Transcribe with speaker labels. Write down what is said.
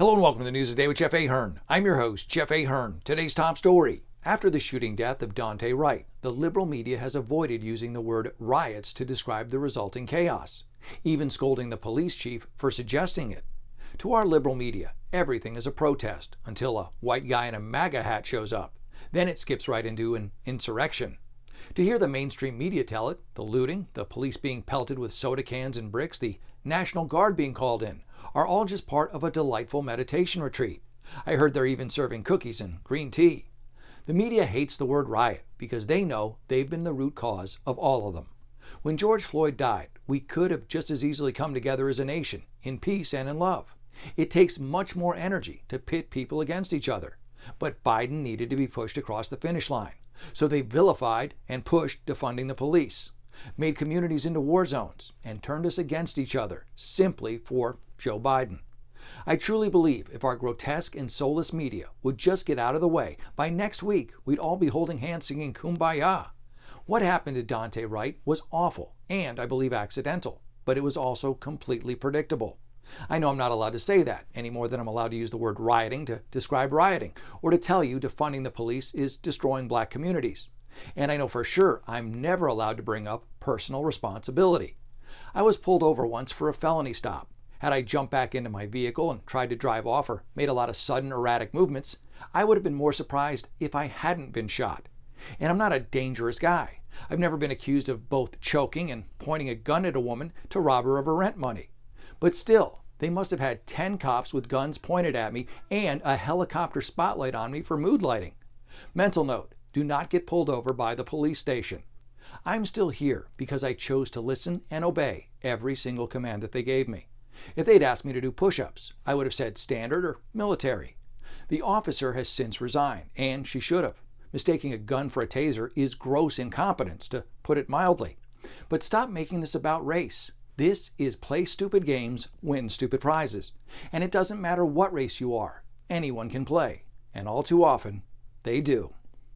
Speaker 1: Hello and welcome to the News of the Day with Jeff Ahern. I'm your host, Jeff Ahern. Today's top story. After the shooting death of Daunte Wright, the liberal media has avoided using the word riots to describe the resulting chaos, even scolding the police chief for suggesting it. To our liberal media, everything is a protest until a white guy in a MAGA hat shows up. Then it skips right into an insurrection. To hear the mainstream media tell it, the looting, the police being pelted with soda cans and bricks, the National Guard being called in, are all just part of a delightful meditation retreat. I heard they're even serving cookies and green tea. The media hates the word riot because they know they've been the root cause of all of them. When George Floyd died, we could have just as easily come together as a nation, in peace and in love. It takes much more energy to pit people against each other. But Biden needed to be pushed across the finish line. So they vilified and pushed defunding the police, made communities into war zones, and turned us against each other simply for Joe Biden. I truly believe if our grotesque and soulless media would just get out of the way, by next week we'd all be holding hands singing Kumbaya. What happened to Daunte Wright was awful and, I believe, accidental, but it was also completely predictable. I know I'm not allowed to say that any more than I'm allowed to use the word rioting to describe rioting or to tell you defunding the police is destroying black communities. And I know for sure I'm never allowed to bring up personal responsibility. I was pulled over once for a felony stop. Had I jumped back into my vehicle and tried to drive off or made a lot of sudden erratic movements, I would have been more surprised if I hadn't been shot. And I'm not a dangerous guy. I've never been accused of both choking and pointing a gun at a woman to rob her of her rent money. But still, they must have had 10 cops with guns pointed at me and a helicopter spotlight on me for mood lighting. Mental note, do not get pulled over by the police station. I'm still here because I chose to listen and obey every single command that they gave me. If they'd asked me to do push-ups, I would have said standard or military. The officer has since resigned, and she should have. Mistaking a gun for a taser is gross incompetence, to put it mildly. But stop making this about race. This is play stupid games, win stupid prizes. And it doesn't matter what race you are. Anyone can play. And all too often, they do.